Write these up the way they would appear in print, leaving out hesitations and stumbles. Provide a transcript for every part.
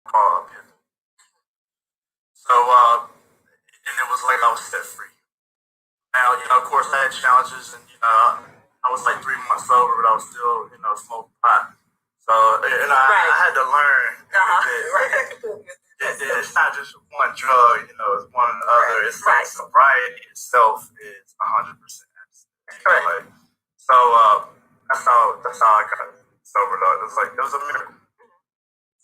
Uh, so, and it was like I was set free. Now, of course, I had challenges, and I was like 3 months sober, but I was still, smoking pot. So, and I had to learn that it's not just one drug, it's one other. It's like sobriety itself is 100% abstinence. Like, so that's how I got sobered up. It was a miracle.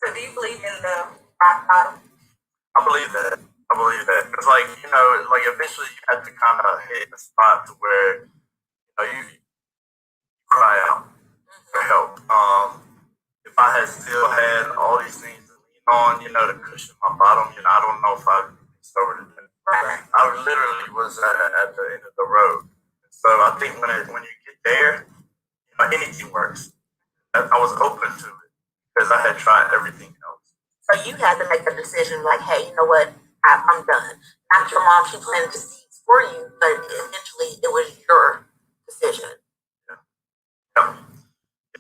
So do you believe in the rock bottom? I believe that. I believe that. It's like, like eventually you have to kind of hit a spot to where, you cry out for help. If I had still had all these things to lean on, to cushion my bottom, I don't know if I'd be sober today. I literally was at the end of the road. So I think when you get there, anything works. I was open to it because I had tried everything else. So you had to make a decision like, hey, you know what? I'm done. Not your mom, she planted the seeds for you, but eventually it was your decision. Yeah. Yeah.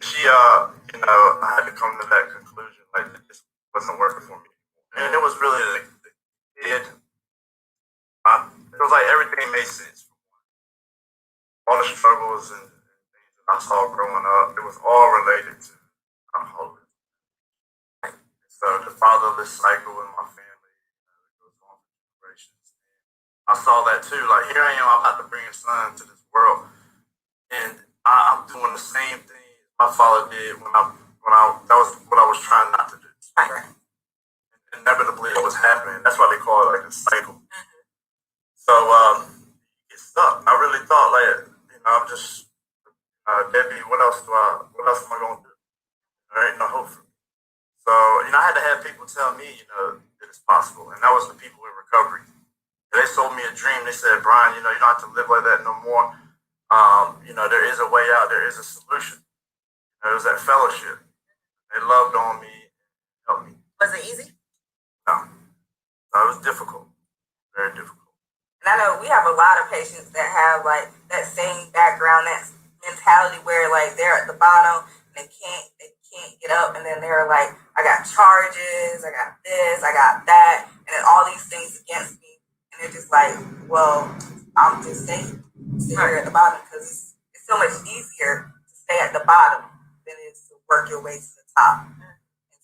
She, I had to come to that conclusion, like, this wasn't working for me. And it was really like, it was like everything made sense. All the struggles and things that I saw growing up, it was all related to alcoholism. So the fatherless cycle in my family, goes on for generations. I saw that too. Like, here I am, I'm about to bring a son to this world, and I'm doing the same thing my father did when that was what I was trying not to do. Inevitably, it was happening. That's why they call it like a cycle. So it stuck. I really thought, like, I'm just Debbie. What else am I gonna do? There ain't no hope for me. So, I had to have people tell me, that it's possible. And that was the people in recovery. They sold me a dream. They said, Brian, you don't have to live like that no more. There is a way out. There is a solution. There was that fellowship. They loved on me, helped me. Was it easy? No. No, it was difficult. Very difficult. And I know we have a lot of patients that have like that same background, that mentality where like they're at the bottom and they can't get up, and then they're like, I got charges, I got this, I got that, and then all these things against me, and they're just like, well, I'm just staying here at the bottom because it's so much easier to stay at the bottom than it is to work your way to the top. And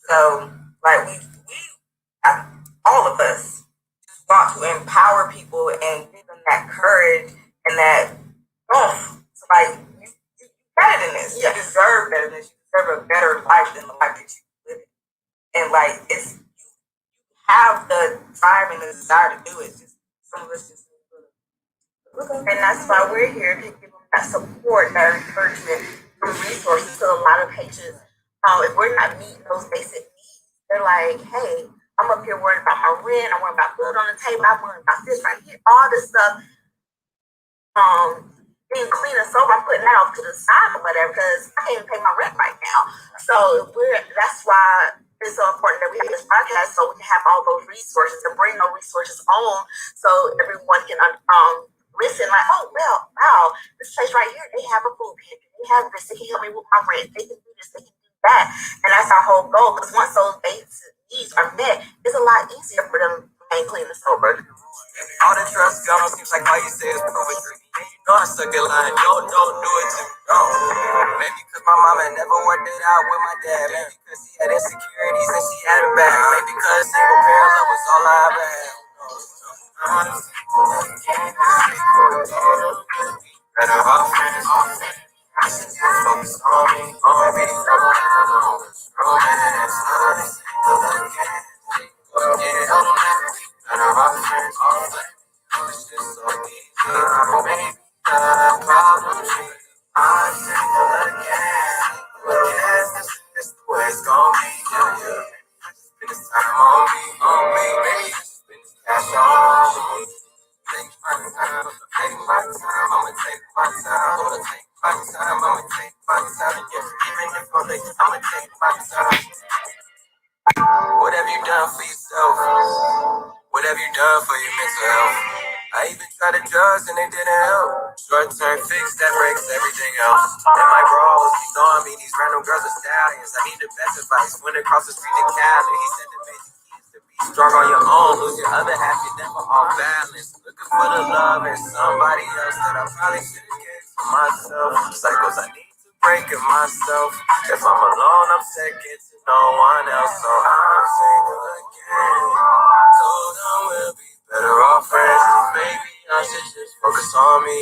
so, like all of us just want to empower people and give them that courage and that so like you better than this. You deserve better than this. You deserve a better life than the life that you live in. And like you have the drive and the desire to do it. Just some of us just and that's why we're here to give them that support, that encouragement, some resources to a lot of patients. If we're not meeting those basic needs, they're like, hey, I'm up here worried about my rent, I'm worried about food on the table, I'm worried about this right here, all this stuff. Being clean and sober, I'm putting that off to the side or whatever because I can't even pay my rent right now. So that's why it's so important that we have this podcast so we can have all those resources and bring those resources on so everyone can listen like, oh, well, wow, this place right here, they have a food pantry, they have this, they can help me with my rent, they can do this, they can do that. And that's our whole goal because once those basic needs are met, it's a lot easier for them to remain clean and sober. All the trust gone, seems like all you say is poetry. I stuck in line, don't do it to me, no. Maybe because my mama never worked it out with my dad. Maybe because he had insecurities and she had it back. Maybe because single parent love was all I ever had. Better off friends, I should just focus on me, on me. Romance, honest, better off friends, it's just so easy, maybe the problem is I single again. That's the way it's gonna be. Spend this time on me, baby. Spend this cash on me. Take my time, I'ma take my time, I'ma take my time, I'ma take my time. Even if I'm late, I'ma take my time. What have you done for yourself? What have you done for your mental health? I even tried the drugs and they didn't help. Short-term fix that breaks everything else. And my bros be throwing me these random girls are stallions. I need the best advice. Went across the street to Cali. He said the basic keys to be strong on your own. Lose your other half, you're never off balance. Looking for the love in somebody else that I probably should have gave to myself. Cycles I need to break in myself. If I'm alone, I'm second to no one else. So I'm single again. Told them we'll be better off friends. Maybe I should just focus on me.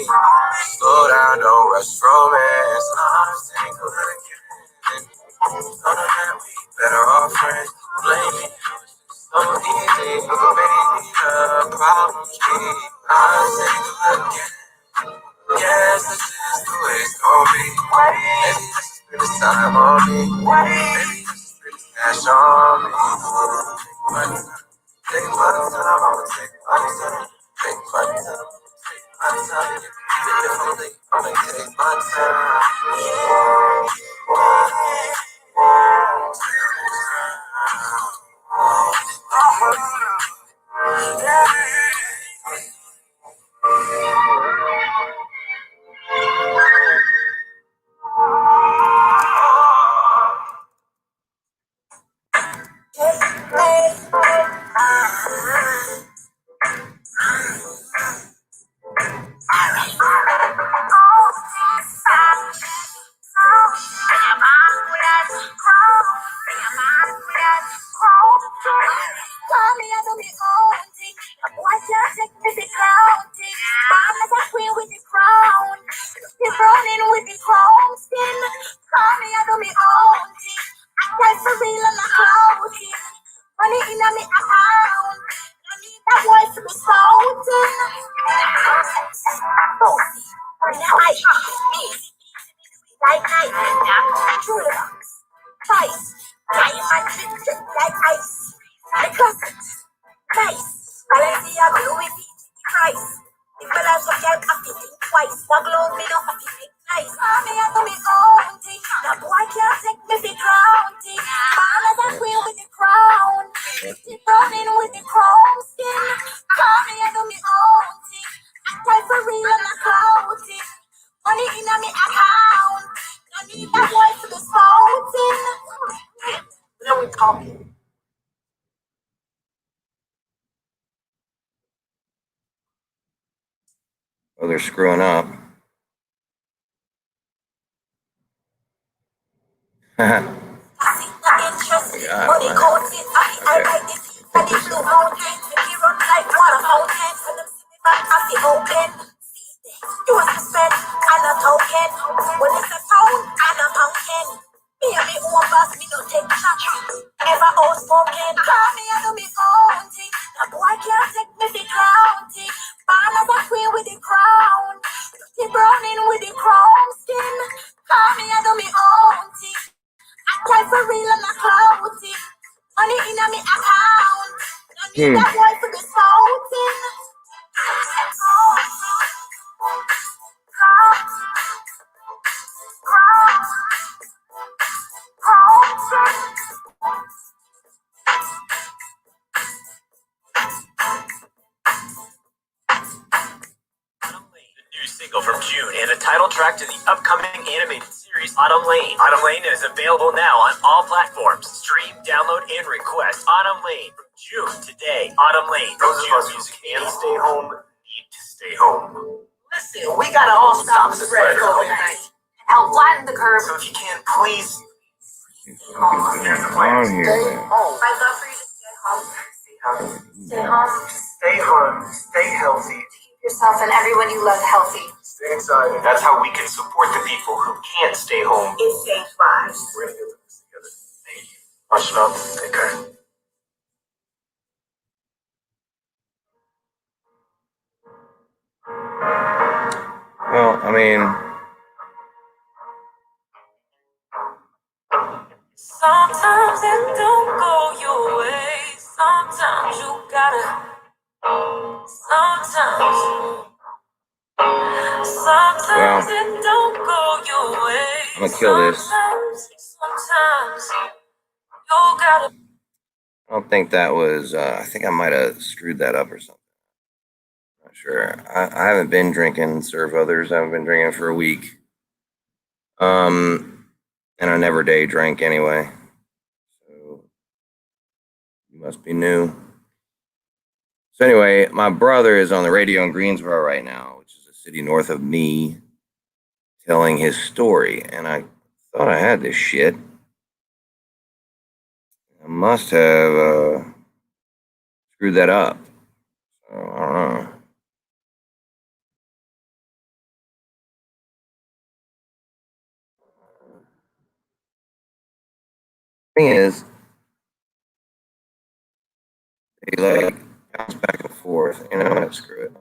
Slow down, don't rush romance. I'm single again. Told them that we better off friends. Blame me. So easy, baby, the problem's me. I'm single again. Yes, this is the way it's gonna be. Maybe I should spend this time on me. Maybe I should spend this cash on me. Take my time, I'ma take my time. Take my time, take my time. Even if I'm late, I'ma take my time. Oh, they're screwing up. Single from June and the title track to the upcoming animated series Autumn Lane. Autumn Lane is available now on all platforms. Stream, download, and request Autumn Lane from June today. Autumn Lane from June Music and Stay Home need to stay home. Listen, we gotta all stop the spread of COVID-19 and help flatten the curve. So if you can, please. On here. I'd love for you to stay home. Stay home. Stay home. Stay healthy. Keep yourself and everyone you love healthy. Stay excited. That's how we can support the people who can't stay home. It saves lives. We're gonna get this together. Thank you. Much love. Take care. Well, I mean, Sometimes it don't go your way. Sometimes you gotta. Sometimes it don't go your way. I'm gonna kill this. Sometimes you gotta. I don't think that was, I think I might have screwed that up or something. not sure. I haven't been drinking. Serve others. I haven't been drinking for a week. And I never day drank anyway. So you must be new. So anyway, my brother is on the radio in Greensboro right now, which is a city north of me, telling his story. And I thought I had this shit. I must have screwed that up. So, I don't know. Thing is, they like bounce back and forth. You know what? Screw it.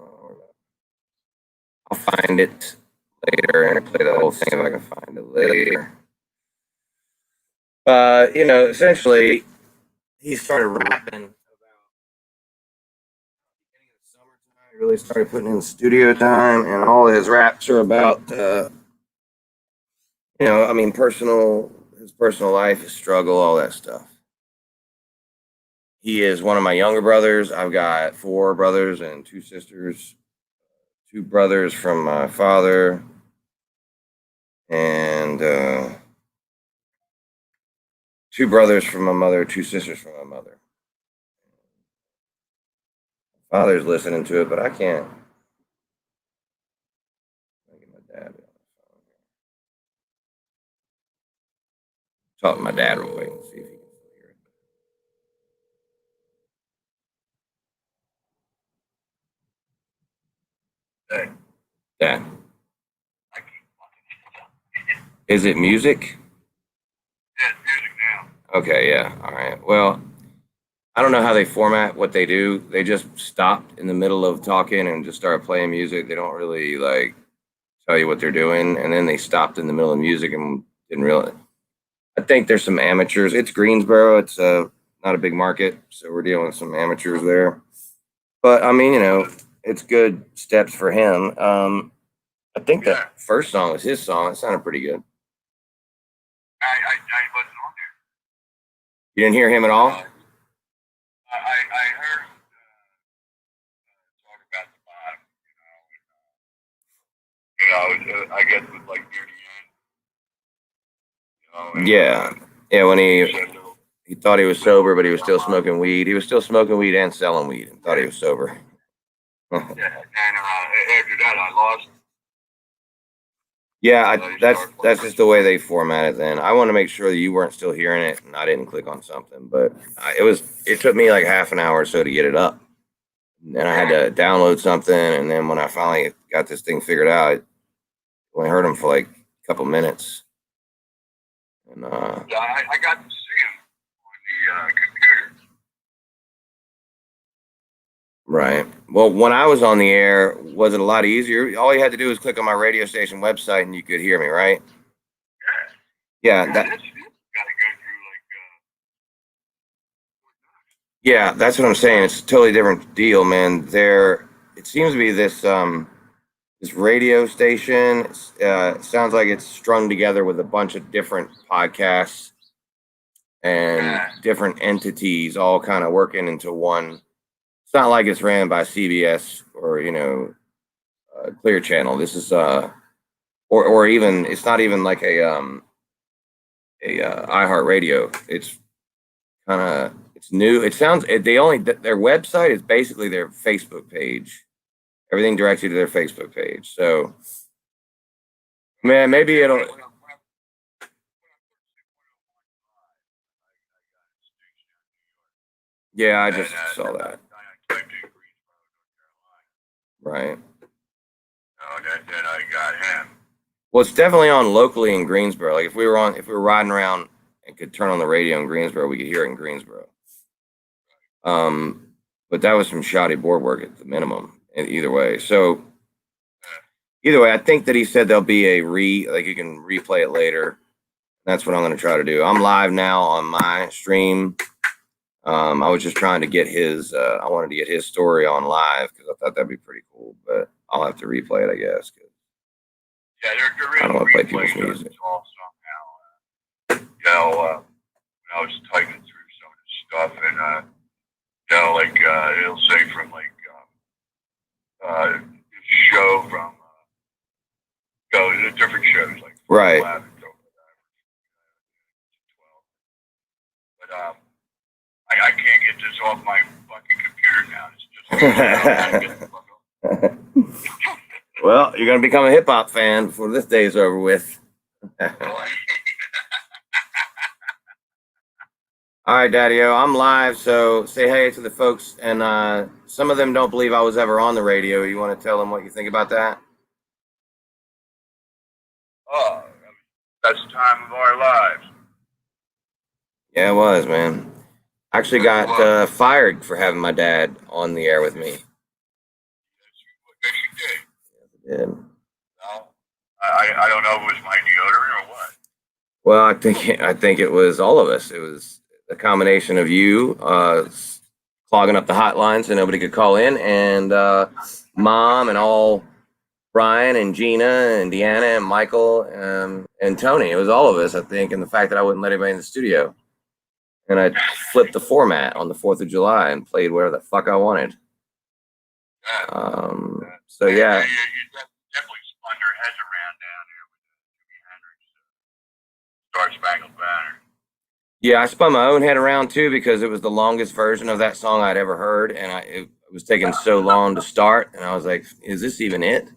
I'll find it later and play the whole thing if I can find it later. Essentially, he started rapping about beginning of the summertime. He really started putting in studio time, and all his raps are about, his personal life, his struggle, all that stuff. He is one of my younger brothers. I've got 4 brothers and 2 sisters. 2 brothers from my father, and 2 brothers from my mother, 2 sisters from my mother. Father's listening to it, but I can't. I'll get my dad. Talk to my dad real quick and see if he can still hear it. Hey. Dad. Is it music? Yeah, it's music now. Okay, yeah. All right. Well, I don't know how they format what they do. They just stopped in the middle of talking and just started playing music. They don't really like tell you what they're doing, and then they stopped in the middle of music and didn't realize. I think there's some amateurs. It's Greensboro. It's not a big market, so we're dealing with some amateurs there. But I mean, it's good steps for him. I think that first song was his song. It sounded pretty good. I wasn't on there. You didn't hear him at all? I heard talk about the bottom, I guess it was like near the end. Yeah. Yeah, when he thought he was sober, but he was still smoking weed. He was still smoking weed and selling weed and thought he was sober. Yeah, and after that I lost. Yeah, that's just the way they format it. Then I want to make sure that you weren't still hearing it, and I didn't click on something. But it took me like half an hour or so to get it up. Then I had to download something, and then when I finally got this thing figured out, I only heard him for like a couple minutes. And yeah, I got to see him on the computer. Right. Well, when I was on the air, was it a lot easier? All you had to do was click on my radio station website, and you could hear me, right? Yeah. Yeah. Got to go through Yeah, that's what I'm saying. It's a totally different deal, man. It seems to be this radio station. It sounds like it's strung together with a bunch of different podcasts and different entities all kind of working into one. It's not like it's ran by CBS or Clear Channel. This is or even it's not even like a iHeartRadio. It's kind of it's new. It sounds their website is basically their Facebook page. Everything directs you to their Facebook page. So, man, maybe it'll. Yeah, I just saw that. Right. Then I got him. Well, it's definitely on locally in Greensboro. Like if we were riding around and could turn on the radio in Greensboro, we could hear it in Greensboro. But that was some shoddy board work at the minimum. Either way, I think that he said there'll be you can replay it later. That's what I'm going to try to do. I'm live now on my stream. I was just trying to get I wanted to get his story on live because I thought that'd be pretty cool. But I'll have to replay it, I guess. Yeah, I don't want to play people's music. Somehow. When I was typing through some of this stuff, and it'll say from Right. But I can't get this off my fucking computer now. It's just Well, you're gonna become a hip hop fan before this day's over with. All right, Daddy-O, I'm live, so say hey to the folks. And some of them don't believe I was ever on the radio. You want to tell them what you think about that? oh, that's the time of our lives. Yeah, it was, man. I actually got fired for having my dad on the air with me. Yes, you did. Yeah. No, I don't know if it was my deodorant or what. Well, I think it was all of us. It was a combination of you clogging up the hotline so nobody could call in, and Mom and all Brian and Gina and Deanna and Michael and Tony. It was all of us, I think, and the fact that I wouldn't let anybody in the studio. And I flipped the format on the 4th of July and played whatever the fuck I wanted. So yeah. You definitely spun their heads around down there with the Jimi Hendrix Star Spangled Banner. Yeah, I spun my own head around too because it was the longest version of that song I'd ever heard, and it was taking so long to start, and I was like, "Is this even it?"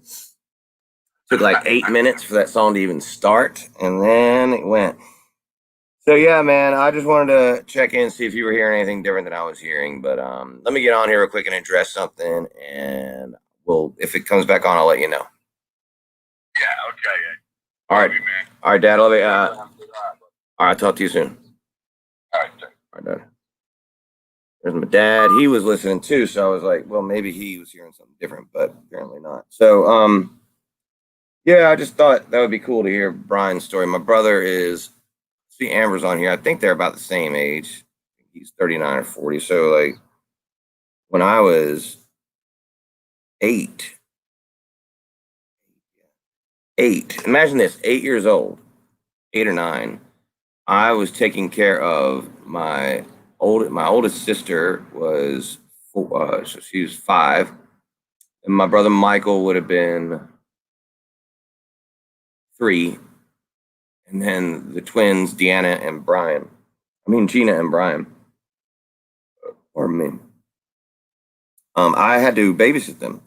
Took like 8 minutes for that song to even start, and then it went. So yeah, man, I just wanted to check in, see if you were hearing anything different than I was hearing. But let me get on here real quick and address something, and if it comes back on, I'll let you know. Yeah, okay. All right, Love you, man. all right, Dad. All right, talk to you soon. All right, thanks. All right, Dad. There's my dad. He was listening too, so I was like, well, maybe he was hearing something different, but apparently not. So yeah, I just thought that would be cool to hear Brian's story. My brother is. See, Amber's on here. I think they're about the same age. He's 39 or 40. So, like, when I was 8, imagine this, 8 years old, 8 or 9, I was taking care of my oldest sister was, so she was 5, and my brother Michael would have been 3, and then the twins, Gina and Brian. Or me. I had to babysit them,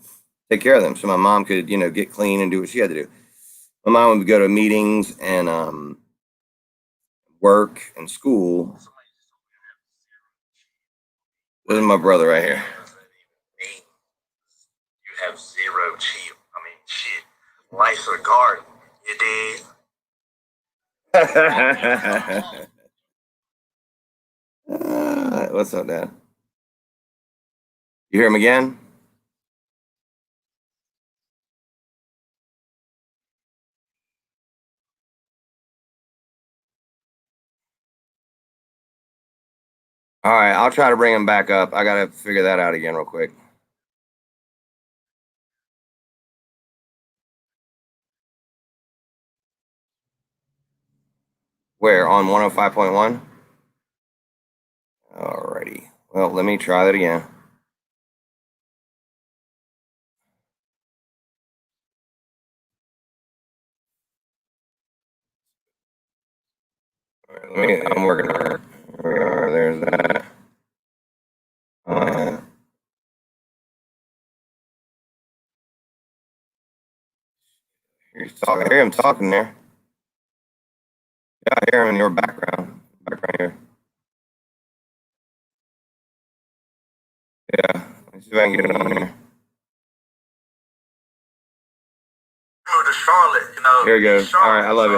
take care of them, so my mom could, get clean and do what she had to do. My mom would go to meetings and work and school. This is my brother right here. You have zero cheat. I mean, shit. Life's a garden. You dig? What's up, Dad? You hear him again? All right, I'll try to bring him back up. I gotta figure that out again real quick. Where? On 105.1? Alrighty. Well, let me try that again. All right, I'm working on it. There's that. I hear him talking there. Yeah, I hear him in your background. Here. Yeah, let me see if I can get it on here. Moved to Charlotte, Here he goes. All right, I love it.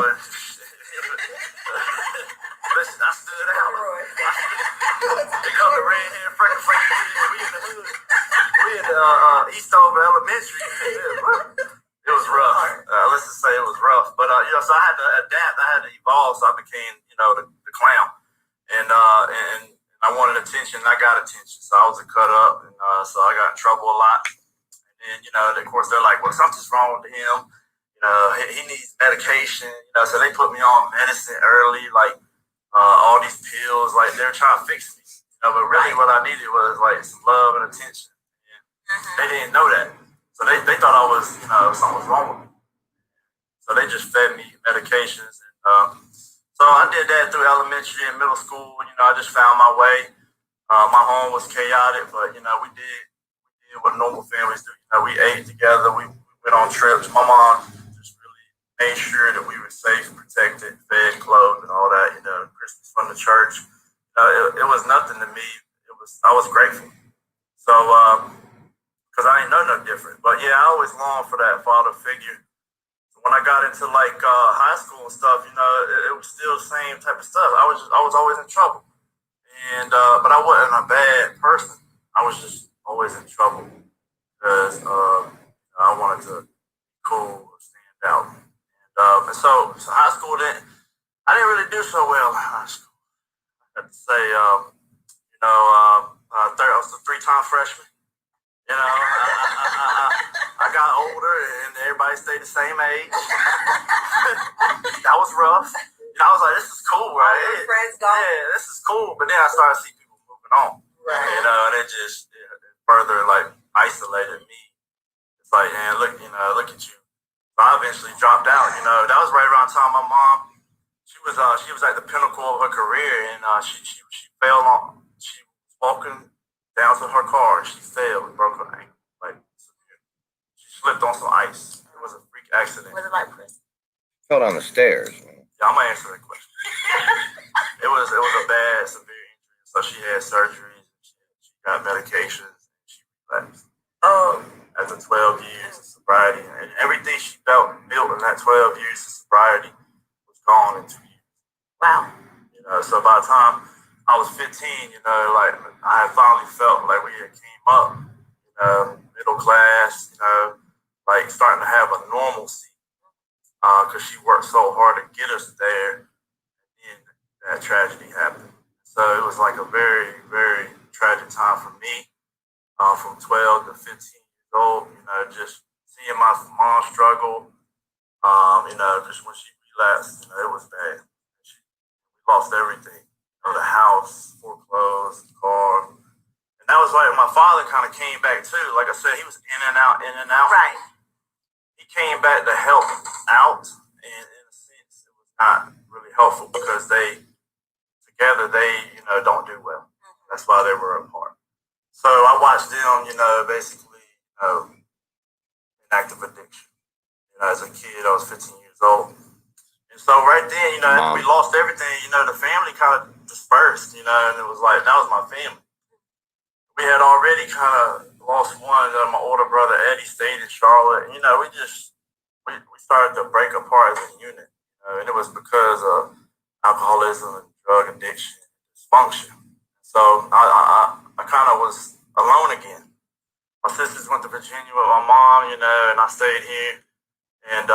Listen, I stood out. They come to Red Hair, Frankie. We in the hood. We in the Eastover Elementary. It was rough. Let's just say it was rough. But so I had to adapt. I had to evolve. So I became, the clown. And I wanted attention. And I got attention. So I was a cut up, and so I got in trouble a lot. And of course, they're like, well, something's wrong with him. He needs medication. So they put me on medicine early, like all these pills. Like they're trying to fix me. But really, what I needed was like some love and attention. And they didn't know that. So they thought I was, something was wrong with me. So they just fed me medications. And so I did that through elementary and middle school. I just found my way. My home was chaotic, but we did what normal families do. We ate together. We went on trips. My mom just really made sure that we were safe, protected, fed, clothed, and all that. Christmas from the church. It was nothing to me. I was grateful. So because I didn't know no different. But yeah, I always longed for that father figure. When I got into high school and stuff, it was still the same type of stuff. I was always in trouble, and but I wasn't a bad person. I was just always in trouble because I wanted to be cool or stand out. And so high school I didn't really do so well in high school. I have to say, I was a three-time freshman. I got older and everybody stayed the same age. That was rough. I was like, this is cool, right? Friends gone. Yeah, this is cool. But then I started to see people moving on. Right. And it just further isolated me. It's like, man, look at you. So I eventually dropped out. That was right around the time my mom, she was at the pinnacle of her career, and she fell on. She was walking down to her car. She fell and broke her ankle. She slipped on some ice. It was a freak accident. Was it like prison? Fell down the stairs. Yeah, I'm gonna answer that question. It was a bad, severe injury. So she had surgeries. She got medications. And she relapsed. After 12 years of sobriety, and everything she built in that 12 years of sobriety was gone in 2 years. Wow. So by the time I was 15, I had finally felt like we had came up, middle class, starting to have a normalcy, because she worked so hard to get us there, and that tragedy happened. So it was like a very, very tragic time for me, from 12 to 15 years old, just seeing my mom struggle, just when she relapsed, it was bad. We lost everything. The house, foreclosed, car. And that was like my father kind of came back too. Like I said, he was in and out, in and out. Right. He came back to help out, and in a sense, it was not really helpful because together they don't do well. That's why they were apart. So I watched them, basically, in active addiction. As a kid, I was 15 years old. And so right then, after we lost everything, the family kind of dispersed, and it was like, that was my family. We had already kind of lost one. My older brother, Eddie, stayed in Charlotte. We started to break apart as a unit. And it was because of alcoholism and drug addiction, dysfunction. So I kind of was alone again. My sisters went to Virginia with my mom, and I stayed here. And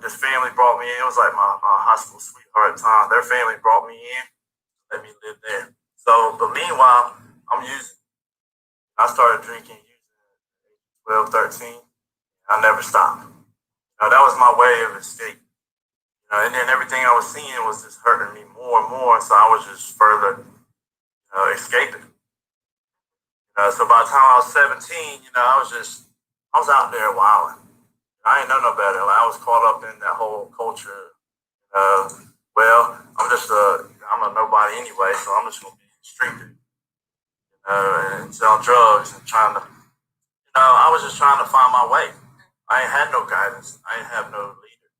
this family brought me in. It was like my high school sweetheart time. Their family brought me in, let me live there. So, but meanwhile, I'm using. I started drinking using at 12, 13. I never stopped. That was my way of escape. And then everything I was seeing was just hurting me more and more. So I was just further, escaping. So by the time I was 17, I was out there wilding. I ain't know no better. I was caught up in that whole culture. I'm a nobody anyway, so I'm just gonna be a street dude, and sell drugs and trying to, I was just trying to find my way. I ain't had no guidance. I ain't have no leader.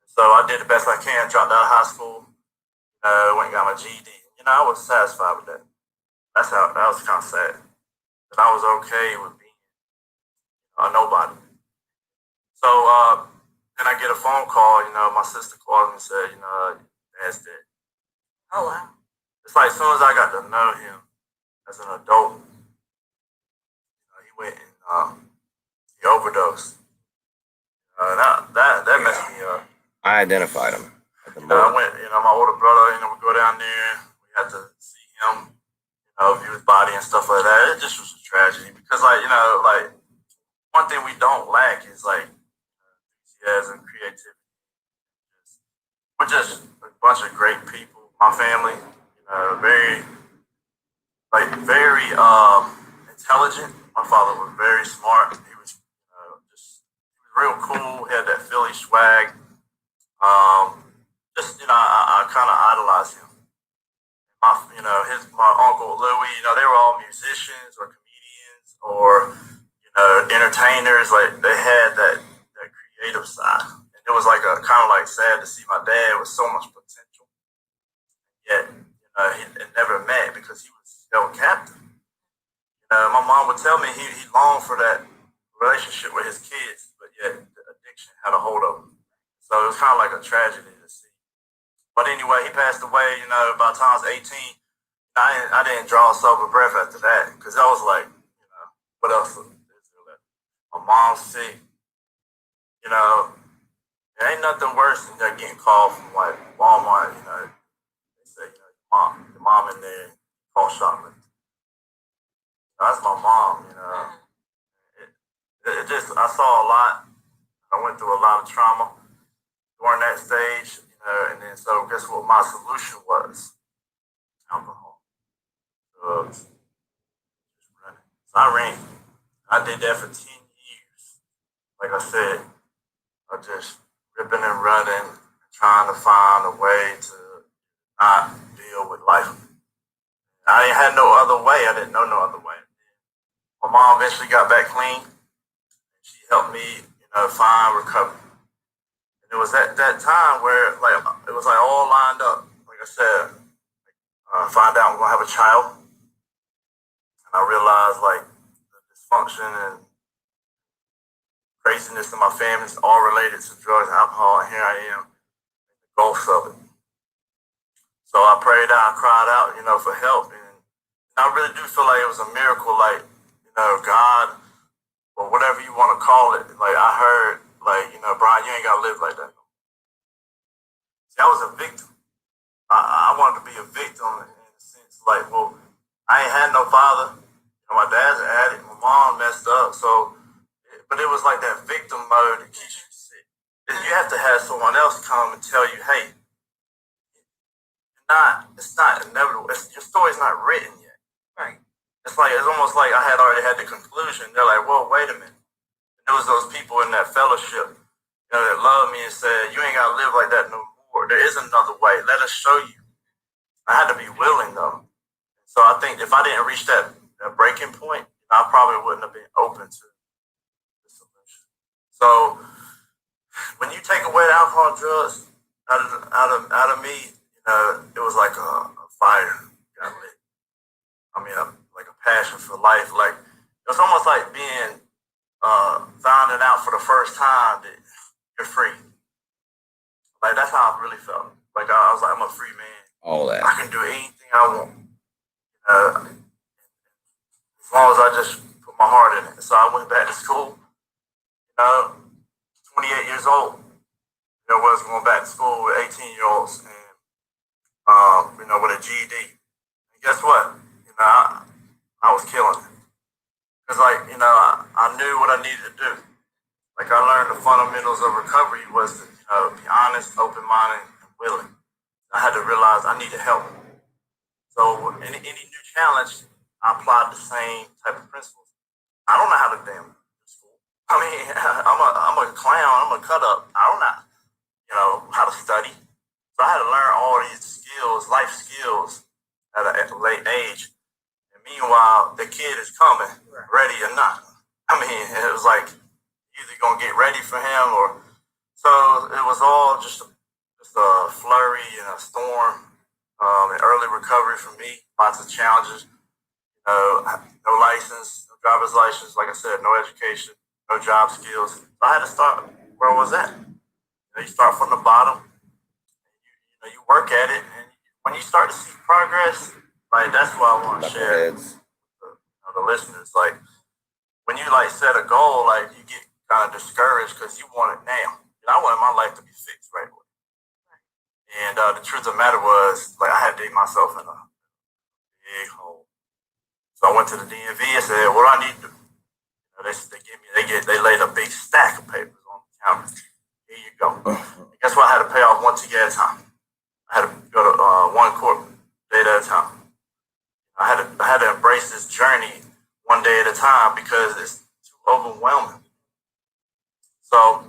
So I did the best I can. Dropped out of high school. Went and got my GED. I was satisfied with that. That was kind of sad. That I was okay with being a nobody. So then I get a phone call. My sister called me and said, Dad's dead. Oh, wow. It's like as soon as I got to know him as an adult, he went and he overdosed. That messed me up. I identified him. I went, my older brother, we go down there. We had to see him, view his body and stuff like that. It just was a tragedy because, one thing we don't lack is enthusiasm, creativity. We're just a bunch of great people. My family, very intelligent. My father was very smart. He was just real cool. He had that Philly swag. Just I kind of idolized him. My uncle Louis, they were all musicians or comedians or entertainers. Like they had that creative side, and it was like a kind of like sad to see my dad with so much potential, yet it never met because he was held captive. My mom would tell me he longed for that relationship with his kids, but yet the addiction had a hold of him. So it was kind of like a tragedy to see. But anyway, he passed away. By the time I was 18, I didn't draw a sober breath after that because I was like, what else is there left? My mom's sick. There ain't nothing worse than getting called from like Walmart. They say, your mom in there, call shopping. That's my mom. It just I saw a lot. I went through a lot of trauma during that stage. And then so guess what my solution was? Alcohol, drugs, just running. So I ran. I did that for 10 years. Like I said, I just ripping and running, trying to find a way to not deal with life. I ain't had no other way. I didn't know no other way. My mom eventually got back clean. She helped me, find recovery. And it was at that time where like it was like all lined up. Like I said, find out I'm gonna have a child. And I realized like the dysfunction and craziness in my family is all related to drugs and alcohol, and here I am in the gulfs of it. So I prayed out, I cried out, for help, and I really do feel like it was a miracle, like, God, or whatever you want to call it. Like I heard, like, Brian, you ain't gotta live like that. See, I was a victim. I wanted to be a victim in a sense, like, well, I ain't had no father. My dad's an addict. My mom messed up, so. But it was like that victim mode that keeps you sick. You have to have someone else come and tell you, hey, it's not inevitable. Your story's not written yet. Right. It's almost like I had already had the conclusion. They're like, well, wait a minute. And there was those people in that fellowship, that loved me and said, you ain't gotta live like that no more. There is another way. Let us show you. I had to be willing though. So I think if I didn't reach that breaking point, I probably wouldn't have been open to the solution. So when you take away the alcohol and drugs out of me, it was like a fire got lit. I mean, like a passion for life. Like it was almost like being finding out for the first time that you're free. Like that's how I really felt. Like I was like, I'm a free man. All that. I can do anything I want. As long as I just put my heart in it. So I went back to school. 28 years old. There was going back to school with 18-year-olds and with a GED. And guess what? I was killing it. Because I knew what I needed to do. Like I learned the fundamentals of recovery was to be honest, open-minded, and willing. I had to realize I needed help. So any new challenge, I applied the same type of principles. I don't know how to damn do school. I mean, I'm a clown. I'm a cut up. I don't know, how to study. So I had to learn all these skills, life skills, at a late age. And meanwhile, the kid is coming, ready or not. I mean, it was like either gonna get ready for him or. So it was all just a flurry and a storm. And early recovery for me, lots of challenges. No license, no driver's license, like I said, no education, no job skills. So I had to start where I was at. You start from the bottom. You work at it, and when you start to see progress, like that's what I want to share with the listeners. Like when you set a goal, like you get kind of discouraged because you want it now. I wanted my life to be fixed right away. And the truth of the matter was, like I had to dig myself in a big hole. So I went to the DMV and said, "What do I need to do?" They laid a big stack of papers on the counter. Here you go. And guess what? I had to pay off one ticket at a time. I had to go to one court day at a time. I had to embrace this journey one day at a time because it's too overwhelming. So,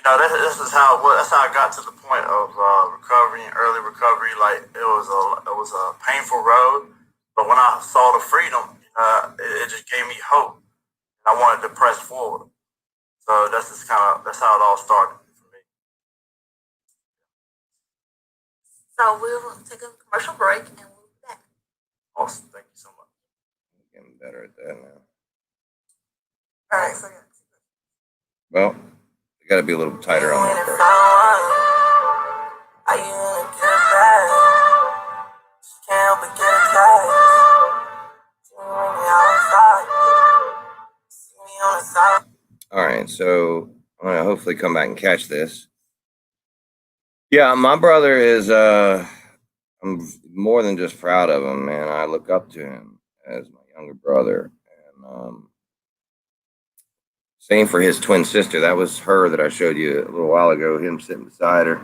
this is that's how I got to the point of recovery and early recovery. Like it was a painful road, but when I saw the freedom, it just gave me hope, and I wanted to press forward. So that's how it all started for me. So we'll take a commercial break and we'll be back. Awesome, thank you so much. Getting better at that now. All right, so yeah. Well, you got to be a little tighter on that part. Are you in a good bag? Can't help but get attached. See me outside. See me on the side. All right, so I'm gonna hopefully come back and catch this. Yeah, my brother is. I'm more than just proud of him, man. I look up to him as my younger brother, and same for his twin sister. That was her that I showed you a little while ago. Him sitting beside her.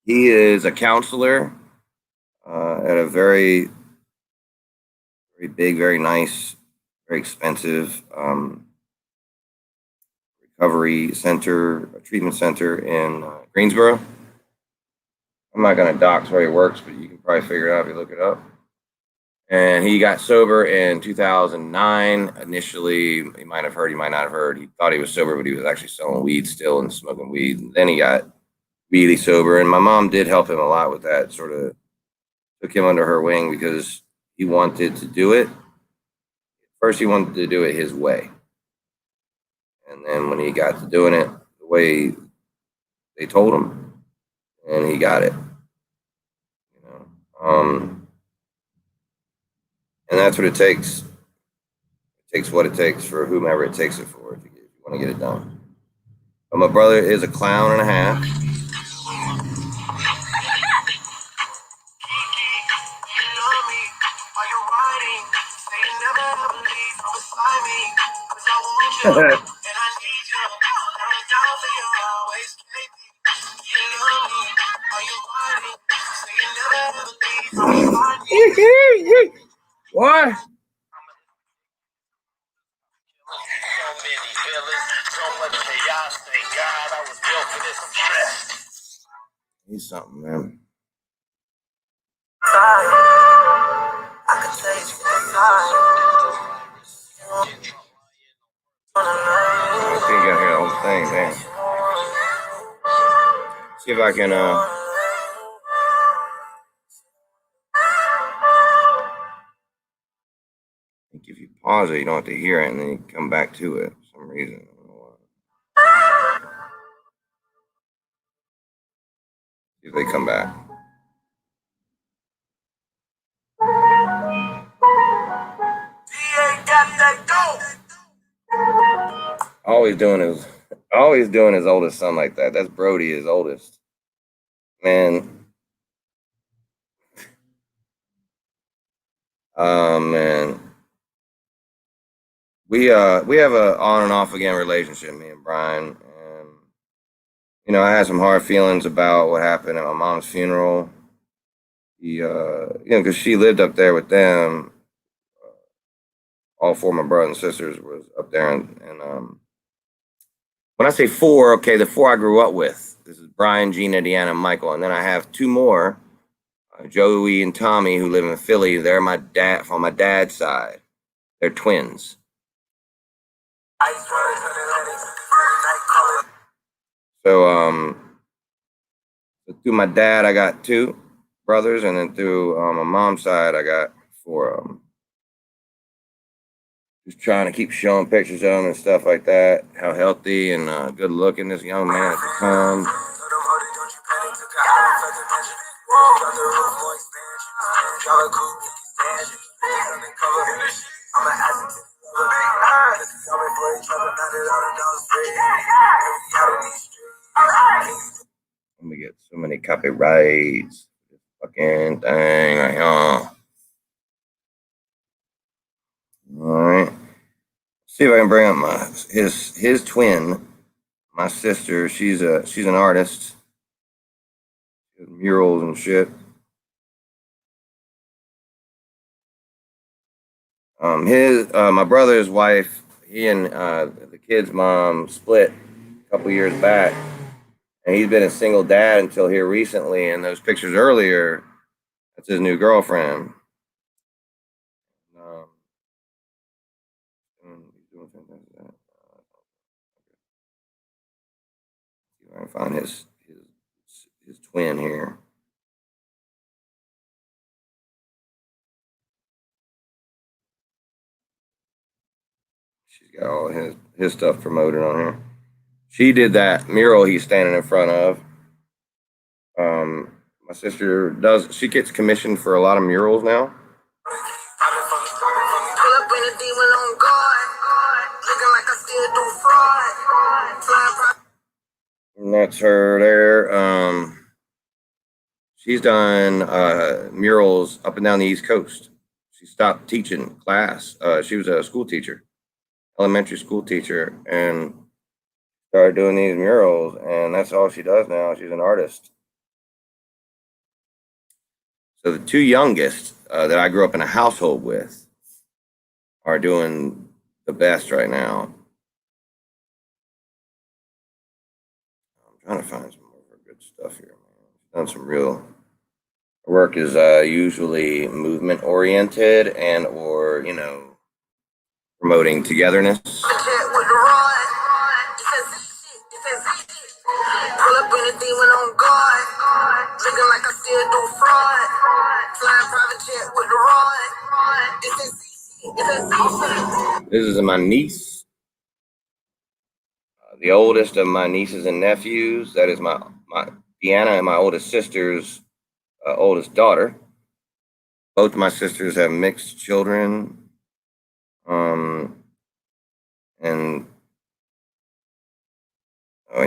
He is a counselor at a very, very big, very nice, very expensive recovery center, a treatment center in Greensboro. I'm not going to dox where he works, but you can probably figure it out if you look it up. And he got sober in 2009. Initially, he might have heard, he might not have heard. He thought he was sober, but he was actually selling weed still and smoking weed. And then he got really sober. And my mom did help him a lot with that, sort of took him under her wing because he wanted to do it. First, he wanted to do it his way. And then when he got to doing it the way they told him, and he got it. And that's what it takes. It takes what it takes for whomever it takes it for if you want to get it done. But my brother is a clown and a half. What? So many villains, so much chaos. Thank God I was built for this. I'm stressed. He's something, man. I could taste the time. I think I hear the whole thing, damn. See if I can if you pause it, you don't have to hear it, and then you come back to it for some reason. I don't know why. See if they come back. Always doing his oldest son like that. That's Brody, his oldest. Man. Man. We have a on and off again relationship, me and Brian. And I had some hard feelings about what happened at my mom's funeral. He because she lived up there with them. All four of my brothers and sisters was up there, and when I say four, okay, the four I grew up with. This is Brian, Gina, Deanna, and Michael, and then I have two more, Joey and Tommy, who live in Philly. They're my dad from my dad's side. They're twins. So through my dad, I got two brothers, and then through my mom's side, I got four of them. Just trying to keep showing pictures of him and stuff like that. How healthy and good looking this young man has become. Let me get so many copyrights. Fucking thing right here. All right. See if I can bring up his twin, my sister. She's an artist. She does murals and shit. My brother's wife he and the kid's mom split a couple years back, and he's been a single dad until here recently. And those pictures earlier, that's his new girlfriend. He's doing fantastic. See if I can find his twin here. She's got all his stuff promoted on here. She did that mural he's standing in front of. My sister does. She gets commissioned for a lot of murals now. And that's her there. She's done murals up and down the East Coast. She stopped teaching class. She was a school teacher, elementary school teacher, and started doing these murals, and that's all she does now. She's an artist. So the two youngest that I grew up in a household with are doing the best right now. I'm trying to find some more good stuff here, man. She's done some real. Her work is usually movement oriented and or promoting togetherness. Pull up in a demon on guard, looking like I still do fraud. Flying private jet with the rod. This is my niece, the oldest of my nieces and nephews. That is my Deanna and my oldest sister's oldest daughter. Both my sisters have mixed children, and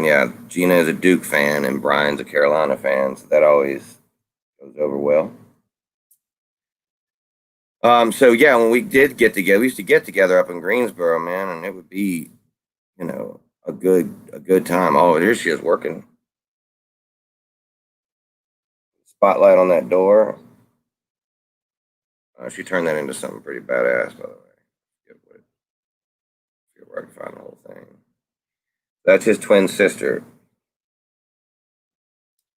yeah, Gina is a Duke fan and Brian's a Carolina fan, so that always goes over well. So yeah, when we did get together, we used to get together up in Greensboro, man, and it would be, a good time. Oh, there she is working. Spotlight on that door. She turned that into something pretty badass, by the way. See where I can find the whole thing. That's his twin sister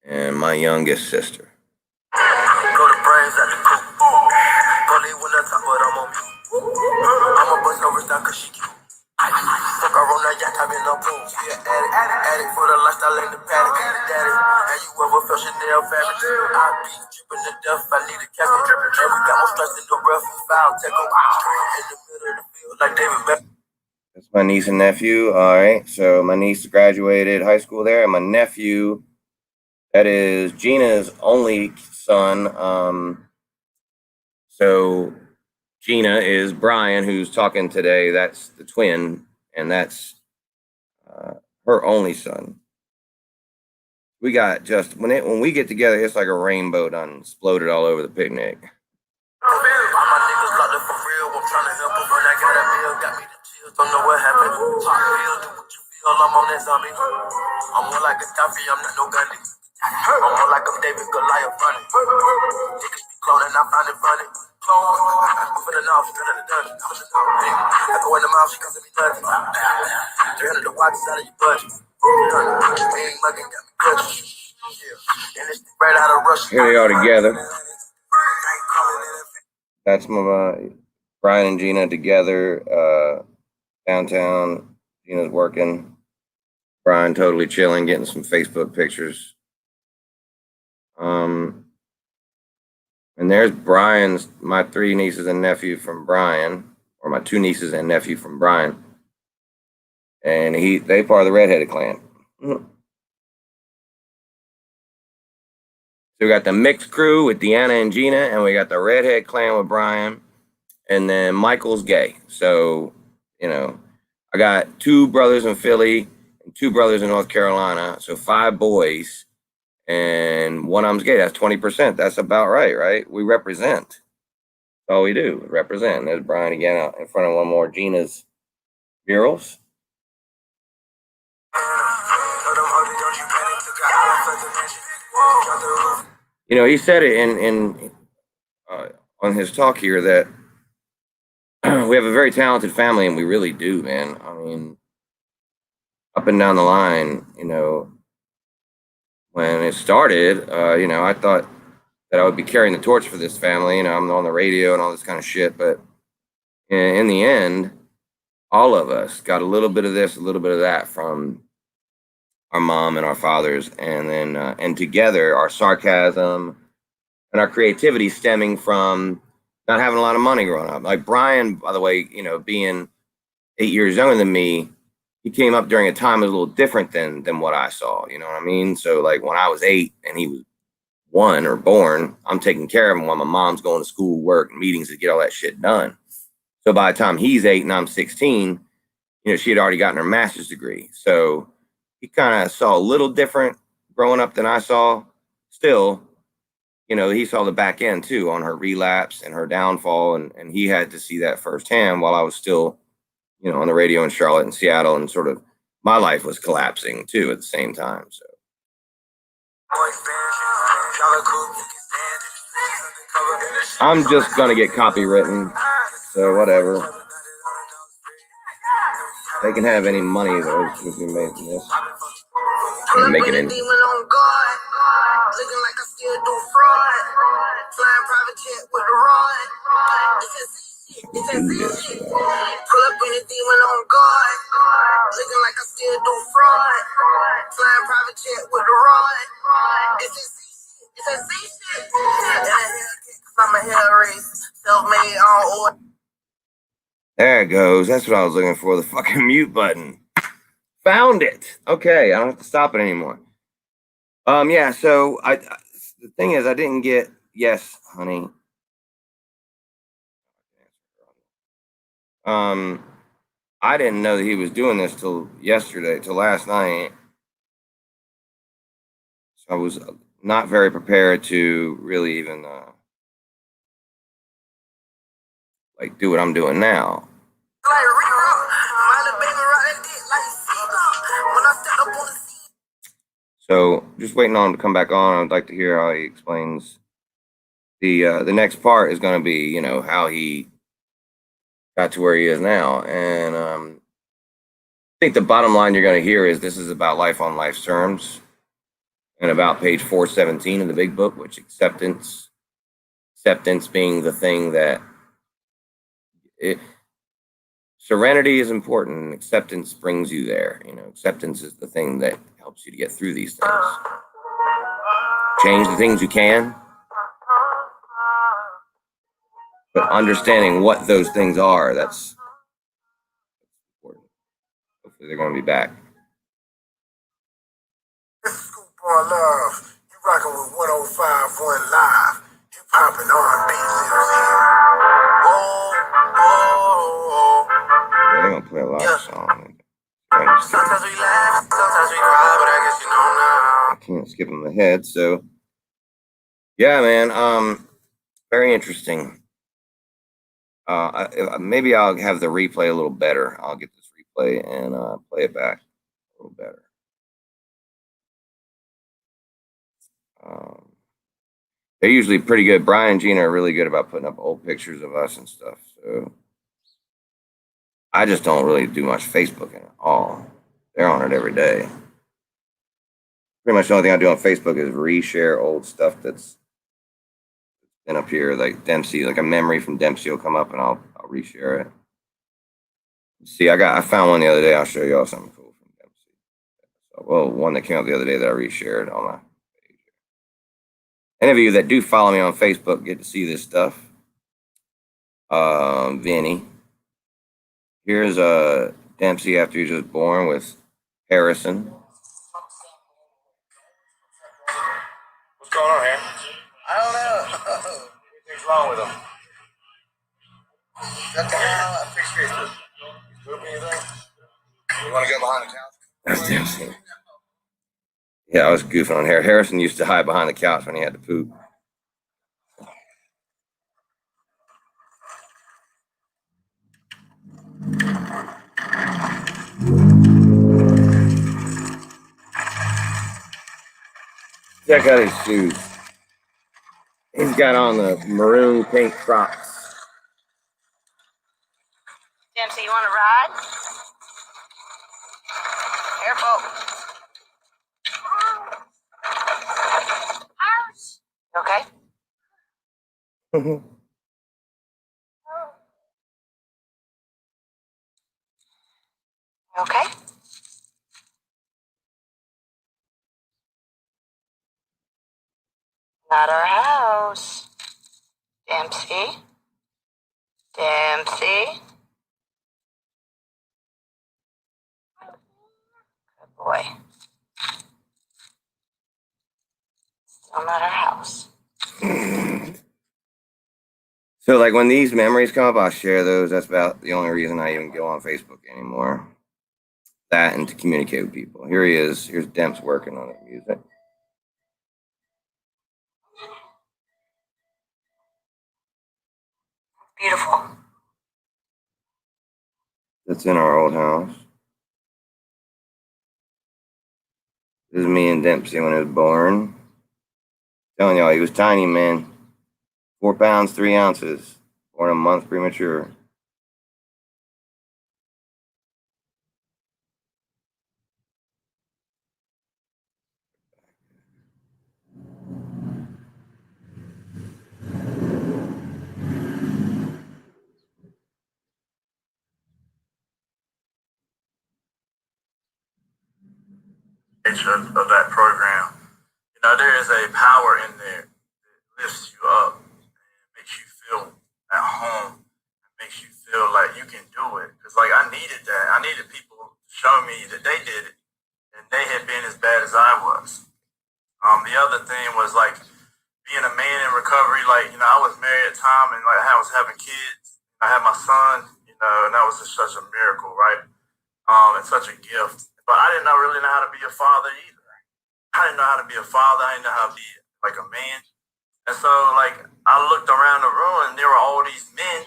and my youngest sister. Go to brains at the coop. Gully when I talk, but I'm on mute. I'm a bust over down cause she cute. Fuck her on that yacht, I've been on pool. She an addict for the lifestyle in the paddock. Daddy, have you ever felt Chanel fabric? I be dripping to death, I need a casket. And we got more strikes in the rough, foul, take them in the middle of the field like David Beckham. That's my niece and nephew. All right, so my niece graduated high school there, and my nephew, that is Gina's only son. So Gina is Brian, who's talking today. That's the twin, and that's her only son. We got just when we get together, it's like a rainbow done exploded all over the picnic. Don't know what happened. Pop pill, do what you feel. I'm on that zombie. I'm more like a Gaddafi, I'm not no Gandhi. I'm more like I'm David Goliath running. Niggas be cloning, I find it funny. Clone, I'm finna know, straight out the dungeon. I go in the mouth, she comes to me nothing. 300 the watches out of your budget. Ain't mugging, got me clutching. Yeah, and it's right out of Russia. Here they are together. That's my Brian and Gina together. Downtown, Gina's working. Brian totally chilling, getting some Facebook pictures. And there's my three nieces and nephew from Brian, or my two nieces and nephew from Brian. And they part of the redheaded clan. So we got the mixed crew with Deanna and Gina, and we got the redhead clan with Brian. And then Michael's gay. So, I got two brothers in Philly and two brothers in North Carolina. So 5 boys, and one of them's gay. That's 20%. That's about right? We represent. That's all we do, represent. There's Brian again out in front of one more Gina's murals. He said it in on his talk here that we have a very talented family, and we really do, man. I mean, up and down the line, when it started, I thought that I would be carrying the torch for this family. I'm on the radio and all this kind of shit, but in the end, all of us got a little bit of this, a little bit of that from our mom and our fathers, and then and together our sarcasm and our creativity stemming from not having a lot of money growing up. Like Brian, by the way, being 8 years younger than me, he came up during a time that was a little different than what I saw. You know what I mean? So like when I was 8 and he was 1 or born, I'm taking care of him while my mom's going to school, work, meetings to get all that shit done. So by the time he's 8 and I'm 16, she had already gotten her master's degree. So he kind of saw a little different growing up than I saw. Still, he saw the back end too on her relapse and her downfall. And he had to see that firsthand while I was still, on the radio in Charlotte and Seattle, and sort of my life was collapsing too at the same time. So I'm just going to get copywritten. So whatever. They can have any money that was made from this. I'm making it. Looking like I still do fraud. Flying private jet with a rod. It's a shit. Pull up in a demon on guard. Looking like I still do fraud. Flying private jet with a rod. It's a shit. I'm a hell race. Self-made on order. There it goes. That's what I was looking for. The fucking mute button. Found it. Okay, I don't have to stop it anymore. Yeah, so the thing is, I didn't get, yes, honey. I didn't know that he was doing this till last night. So I was not very prepared to really even, do what I'm doing now. So just waiting on him to come back on. I'd like to hear how he explains the next part is going to be, how he got to where he is now. And I think the bottom line you're going to hear is this is about life on life's terms, and about page 417 in the big book, which acceptance being the thing that serenity is important, and acceptance brings you there. Acceptance is the thing that helps you to get through these things. Change the things you can, but understanding what those things are, that's important. Hopefully they're going to be back. This is Schoolboy Love. You rocking with 105.1 Live. Hip hop and R&B lives here. Yeah, they're going to play a lot of songs. Sometimes we laugh, sometimes we cry, but I guess you know now. I can't skip them ahead. So, yeah, man. Very interesting. Maybe I'll have the replay a little better. I'll get this replay and play it back a little better. They're usually pretty good. Brian and Gina are really good about putting up old pictures of us and stuff. So I just don't really do much Facebooking at all. They're on it every day. Pretty much the only thing I do on Facebook is reshare old stuff that's been up here, like Dempsey, like a memory from Dempsey will come up and I'll reshare it. See, I found one the other day. I'll show y'all something cool from Dempsey. Well, one that came up the other day that I reshared on my page. Any of you that do follow me on Facebook get to see this stuff. Vinny. Here's Dempsey after he was born with Harrison. What's going on here? I don't know. What's wrong with him? Nothing wrong. I fixed Facebook. He's pooping, you think? You want to go behind the couch? That's Dempsey. Yeah, I was goofing on Harrison. Harrison used to hide behind the couch when he had to poop. Check out his shoes. He's got on the maroon pink Crocs. Dempsey, you want to ride? Careful. You okay? You okay? Not our house. Dempsey. Dempsey. Good boy. Still not our house. So, like, when these memories come up, I'll share those. That's about the only reason I even go on Facebook anymore. That and to communicate with people. Here he is. Here's Demps working on the music. Beautiful. That's in our old house. This is me and Dempsey when he was born. Telling y'all, he was tiny, man. 4 pounds, 3 ounces. Born a month premature. Nature of that program. You know, there is a power in there that lifts you up and makes you feel at home and makes you feel like you can do it. Because, like, I needed that. I needed people to show me that they did it and they had been as bad as I was. The other thing was, like, being a man in recovery. Like, you know, I was married at the time and, like, I was having kids. I had my son, you know, and that was just such a miracle, right? And such a gift. But I didn't really know how to be a father either. I didn't know how to be a father. I didn't know how to be like a man. And so, like, I looked around the room and there were all these men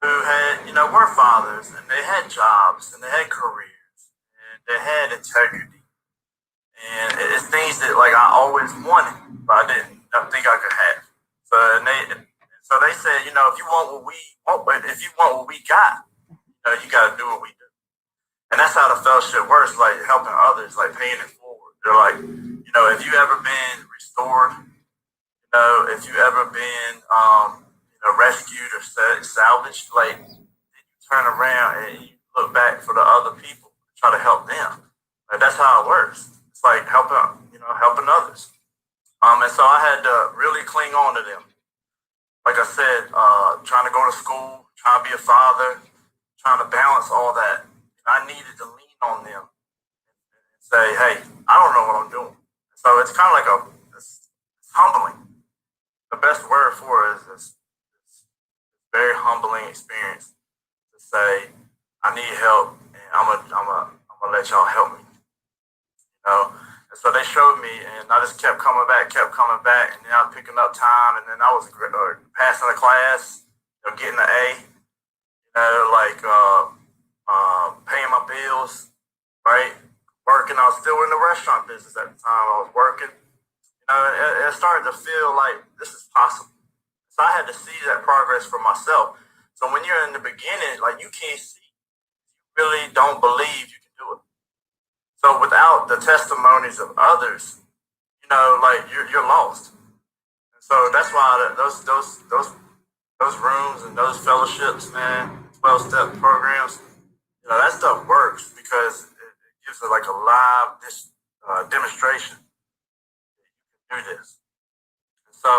who had, you know, were fathers and they had jobs and they had careers and they had integrity. And it's things that, like, I always wanted, but I didn't think I could have. So they said, you know, if you want what we want, if you want what we got, you got to do what we do. And that's how the fellowship works, like helping others, like paying it forward. They're like, you know, if you ever been restored, you know, if you ever been, you know, rescued or salvaged, like, then you turn around and you look back for the other people, try to help them. Like, that's how it works. It's like helping, you know, helping others. And so I had to really cling on to them. Like I said, trying to go to school, trying to be a father, trying to balance all that. I needed to lean on them and say, hey, I don't know what I'm doing. So it's kind of like it's humbling. The best word for it is this very humbling experience to say, I need help and I'm gonna let y'all help me. You know? And so they showed me and I just kept coming back, and then I was picking up time and then I was passing the class, you know, getting an A, you know, like paying my bills, right? Working. I was still in the restaurant business at the time. I was working. You know, it started to feel like this is possible. So I had to see that progress for myself. So when you're in the beginning, like, you can't see, you really don't believe you can do it. So without the testimonies of others, you know, like, you're lost. And so that's why those rooms and those fellowships, man, 12-step programs, you know, that stuff works because it gives it like a live demonstration that you can do this. And so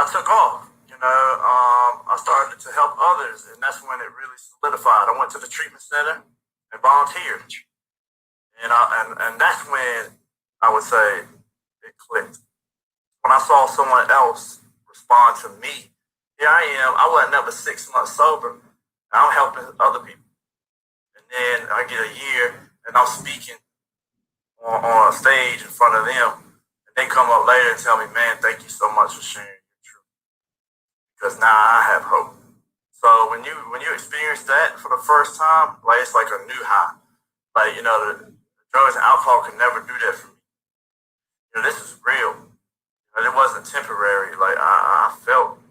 I took off, you know, I started to help others, and that's when it really solidified. I went to the treatment center and volunteered. And that's when I would say it clicked. When I saw someone else respond to me, here I am, I wasn't never 6 months sober, and I'm helping other people. And then I get a year and I'm speaking on a stage in front of them. And they come up later and tell me, man, thank you so much for sharing your truth. Because now I have hope. So when you experience that for the first time, like, it's like a new high. Like, you know, the drugs and alcohol can never do that for me. You know, this is real. You know, it wasn't temporary. Like, I felt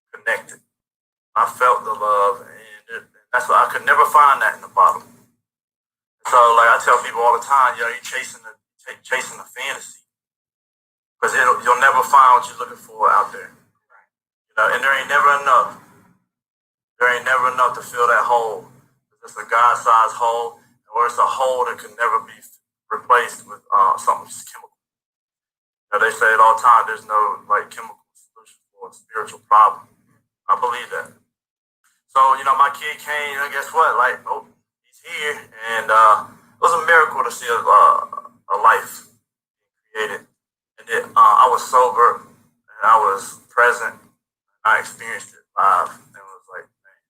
connected. I felt the love, and That's what I could never find that in the bottle. So like I tell people all the time, you're chasing the fantasy because you'll never find what you're looking for out there. And there ain't never enough. There ain't never enough to fill that hole. It's a God-sized hole, or it's a hole that can never be replaced with something chemical. They say it all the time. There's no like chemical solution for a spiritual problem. I believe that. So my kid came, and guess what? Like, oh, he's here, and it was a miracle to see a life created. And then I was sober, and I was present. And I experienced it live, and it was like, man,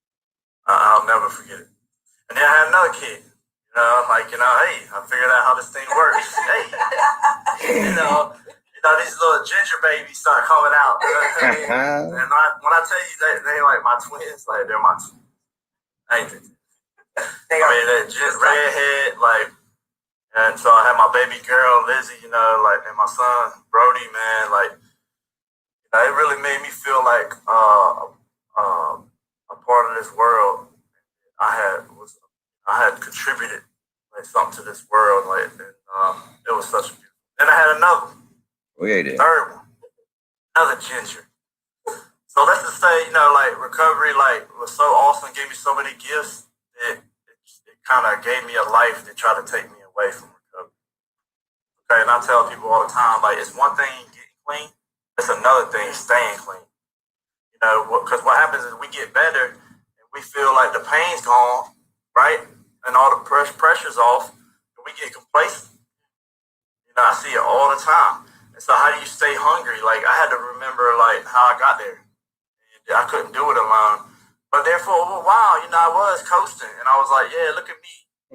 I'll never forget it. And then I had another kid. Hey, I figured out how this thing works. Hey, these little ginger babies start coming out. And when I tell you they like my twins, like they're my twins. They're just redhead, like, and so I had my baby girl Lizzie, and my son Brody, man, like, it really made me feel like a part of this world. I had contributed like something to this world, like, and it was such a beautiful. Then I had another one. Third one, another ginger. So let's just say, like recovery, like was so awesome, gave me so many gifts. It kind of gave me a life that tried to take me away from recovery. Okay, and I tell people all the time, like it's one thing getting clean, it's another thing staying clean. Because what happens is we get better and we feel like the pain's gone, right, and all the pressure's off, and we get complacent. I see it all the time. And so how do you stay hungry? Like I had to remember like how I got there. And I couldn't do it alone. But therefore, a while, I was coasting. And I was like, yeah, look at me.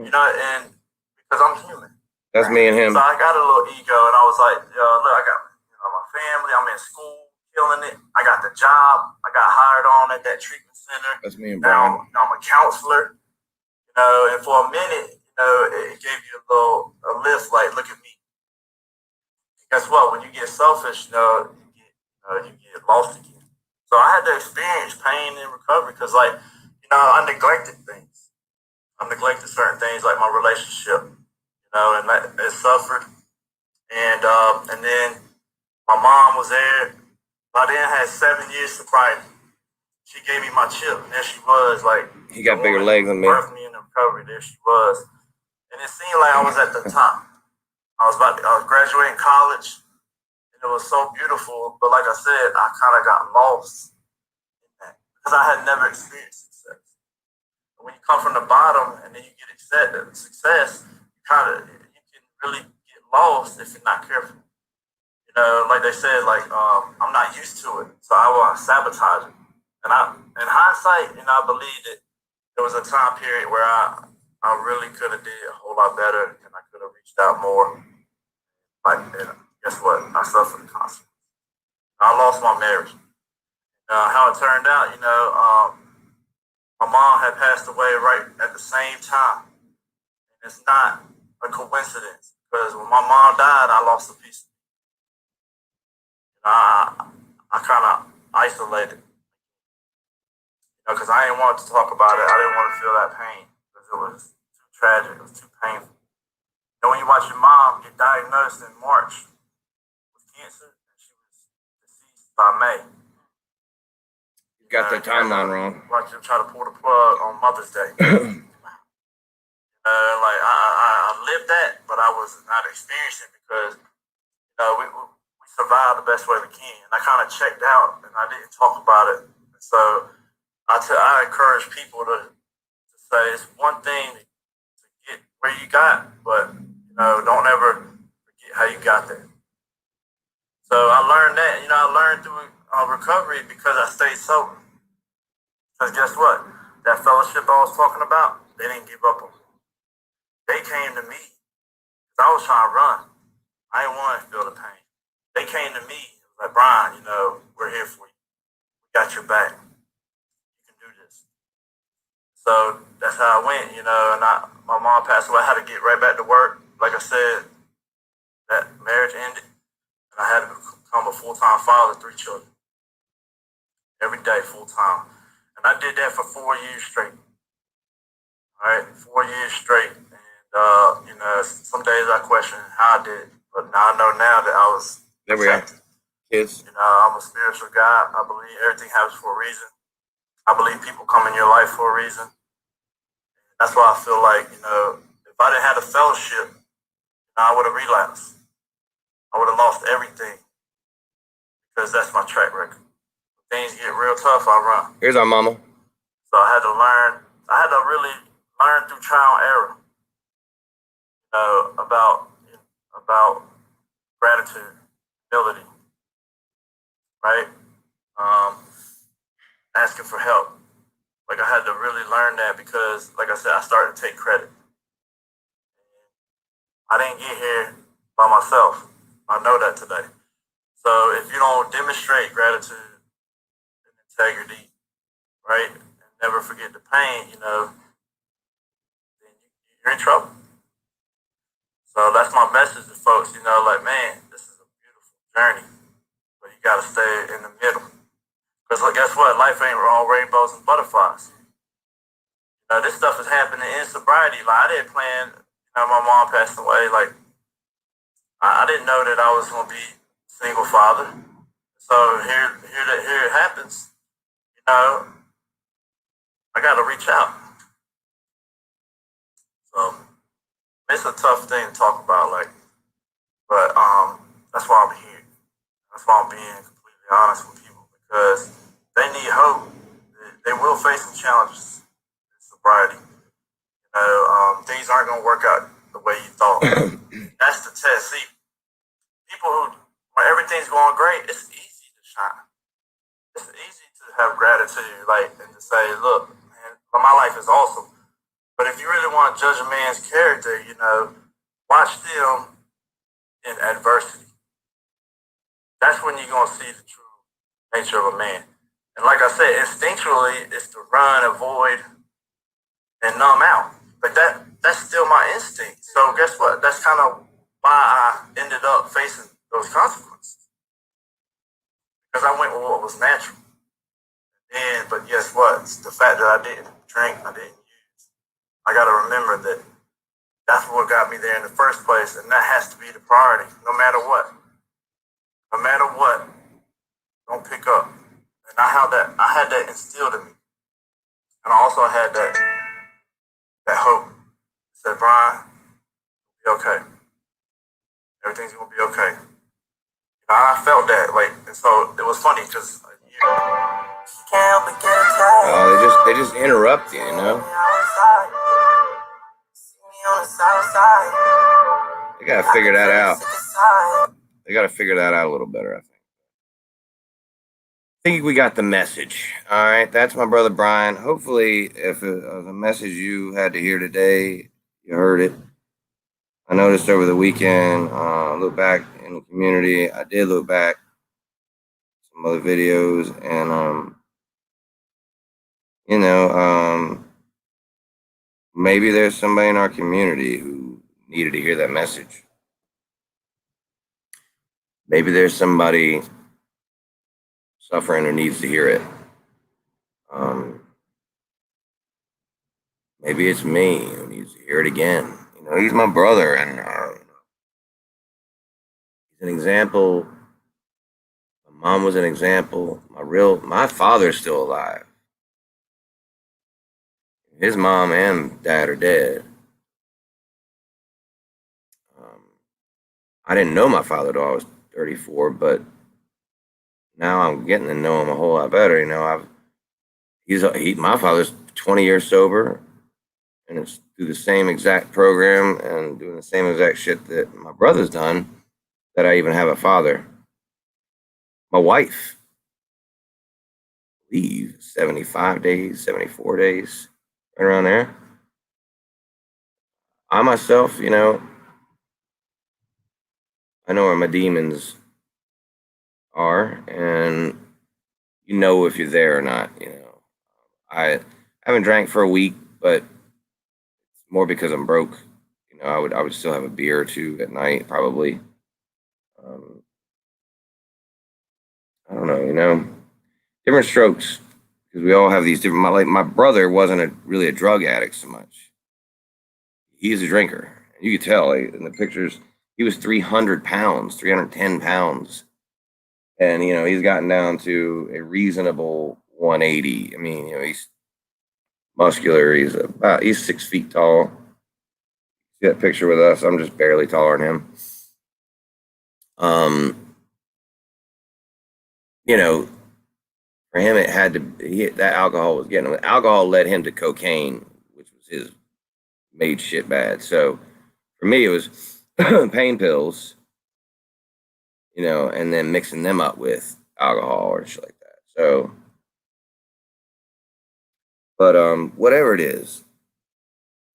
And because I'm human. That's me and him. So I got a little ego and I was like, yo, look, I got my family, I'm in school, killing it. I got the job. I got hired on at that treatment center. That's me and Brian. Now I'm a counselor. And for a minute, it gave you a lift, like, look at me. Guess what? When you get selfish, you get lost again. So I had to experience pain and recovery because, like, I neglected things. I neglected certain things, like my relationship, and it suffered. And then my mom was there. By then, I had 7 years sobriety. She gave me my chip, and there she was, like. He got bigger legs than me. Birthed me in the recovery. There she was, and it seemed like I was at the top. I was graduating college, and it was so beautiful. But like I said, I kind of got lost in that because I had never experienced success. And when you come from the bottom and then you get success, you can really get lost if you're not careful. Like they said, like I'm not used to it, so I will sabotage it. And in hindsight, I believe that there was a time period where I really could have did a whole lot better, and I could have reached out more. And guess what? I suffered the consequences. I lost my marriage. How it turned out, my mom had passed away right at the same time. And it's not a coincidence because when my mom died, I lost a piece of me. I kind of isolated, because I didn't want to talk about it. I didn't want to feel that pain because it was too tragic. It was too painful. When you watch your mom get diagnosed in March with cancer, and she was deceased by May. You got the timeline wrong. Like you try to pull the plug on Mother's Day. I lived that, but I was not experiencing it because we survive the best way we can. And I kind of checked out, and I didn't talk about it. And so I encourage people to say it's one thing to get where you got, but don't ever forget how you got there. So I learned that. I learned through recovery because I stayed sober. Because guess what? That fellowship I was talking about, they didn't give up on me. They came to me. I was trying to run. I didn't want to feel the pain. They came to me. It was like, Brian, we're here for you. We got your back. You can do this. So that's how I went, and my mom passed away. I had to get right back to work. Like I said, that marriage ended, and I had to become a full-time father, 3 children. Every day, full-time. And I did that for 4 years straight. right? 4 years straight. And, some days I question how I did it, but now I know now that I was There we are. protected. Kids. I'm a spiritual guy. I believe everything happens for a reason. I believe people come in your life for a reason. That's why I feel like, if I didn't have the fellowship, I would have relapsed. I would have lost everything because that's my track record. When things get real tough, I run. Here's our mama. So I had to learn. I had to really learn through trial and error, about gratitude, humility, right? Asking for help. Like I had to really learn that because, like I said, I started to take credit. I didn't get here by myself. I know that today. So if you don't demonstrate gratitude and integrity, right, and never forget the pain, then you're in trouble. So that's my message to folks, like, man, this is a beautiful journey, but you got to stay in the middle. Because guess what? Life ain't all rainbows and butterflies. This stuff is happening in sobriety. Like, I didn't plan, my mom passed away. Like, I didn't know that I was going to be a single father. So here it happens. I got to reach out. So it's a tough thing to talk about, but that's why I'm here. That's why I'm being completely honest with people because they need hope. They will face some challenges in sobriety. Things aren't going to work out the way you thought. That's the test. See, people when everything's going great, it's easy to shine. It's easy to have gratitude, and to say, look, man, my life is awesome. But if you really want to judge a man's character, watch them in adversity. That's when you're going to see the true nature of a man. And like I said, instinctually, it's to run, avoid, and numb out. But that's still my instinct. So guess what? That's kind of why I ended up facing those consequences. Because I went with what was natural. But guess what? It's the fact that I didn't drink, I didn't use. I got to remember that that's what got me there in the first place, and that has to be the priority, no matter what. No matter what, don't pick up. And I had that instilled in me. And I also had that hope. I said, Brian, be okay. Everything's gonna be okay. I felt that, and so it was funny because Oh, they just interrupt you, They gotta figure that out. They gotta figure that out a little better, I think. I think we got the message. All right, that's my brother Brian. Hopefully, if the message you had to hear today, you heard it. I noticed over the weekend, look back in the community. I did look back some other videos, and maybe there's somebody in our community who needed to hear that message. Maybe there's somebody suffering who needs to hear it. Maybe it's me who needs to hear it again. He's my brother, and he's an example. My mom was an example. My father's still alive. His mom and dad are dead. I didn't know my father till I was 34, but now I'm getting to know him a whole lot better. My father's 20 years sober, and it's through the same exact program and doing the same exact shit that my brother's done that I even have a father. My wife, I believe 75 days, 74 days, right around there. I myself, I know where my demons are, and if you're there or not. I haven't drank for a week, but it's more because I'm broke. I would still have a beer or two at night, probably. I don't know, different strokes. because we all have these different. My brother wasn't really a drug addict so much. He's a drinker. You could tell in the pictures. He was 300 pounds, 310 pounds, and he's gotten down to a reasonable 180. I mean, he's muscular. He's 6 feet tall. See that picture with us? I'm just barely taller than him. For him, it had to be that alcohol was getting him. Alcohol led him to cocaine, which was his made shit bad. So for me, it was pain pills, and then mixing them up with alcohol or shit like that. So, but whatever it is,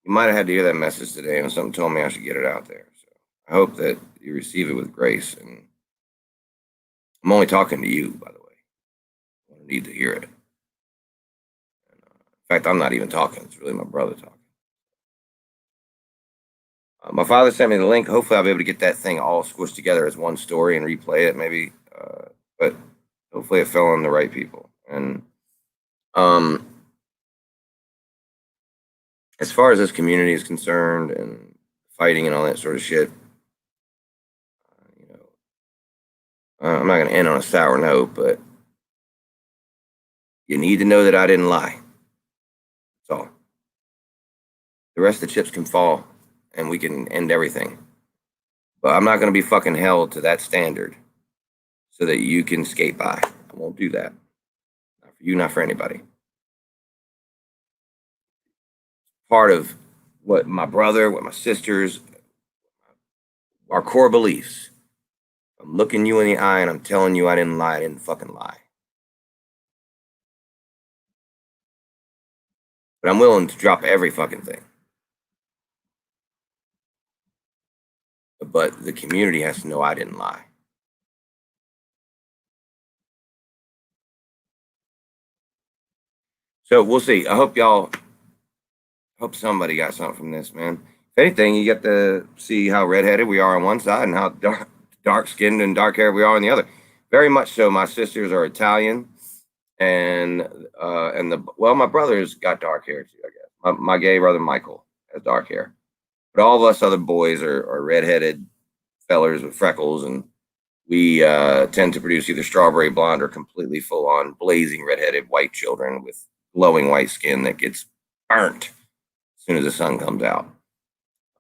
you might have had to hear that message today, and something told me I should get it out there. So I hope that you receive it with grace. And I'm only talking to you, by the way. I don't need to hear it. In fact, I'm not even talking. It's really my brother talking. My father sent me the link. Hopefully, I'll be able to get that thing all squished together as one story and replay it, maybe. But hopefully, it fell on the right people. And as far as this community is concerned, and fighting and all that sort of shit, I'm not going to end on a sour note, but you need to know that I didn't lie. That's all. The rest of the chips can fall, and we can end everything. But I'm not going to be fucking held to that standard so that you can skate by. I won't do that. Not for you, not for anybody. Part of what my brother, what my sisters, our core beliefs. I'm looking you in the eye and I'm telling you I didn't lie. I didn't fucking lie. But I'm willing to drop every fucking thing. But the community has to know I didn't lie. So we'll see. I hope somebody got something from this, man. If anything, you get to see how redheaded we are on one side and how dark-skinned and dark-haired we are on the other. Very much so. My sisters are Italian, and my brother's got dark hair too, I guess. My gay brother Michael has dark hair, but all of us other boys are redheaded fellers with freckles, and we tend to produce either strawberry blonde or completely full-on blazing redheaded white children with glowing white skin that gets burnt as soon as the sun comes out.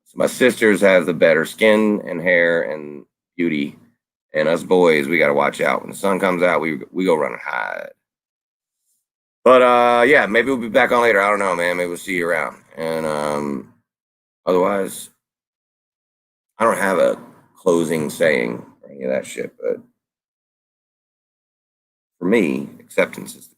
So my sisters have the better skin and hair and beauty, and us boys, we got to watch out. When the sun comes out, we go run and hide. But yeah, maybe we'll be back on later. I don't know, man. Maybe we'll see you around. And otherwise, I don't have a closing saying or any of that shit. But for me, acceptance is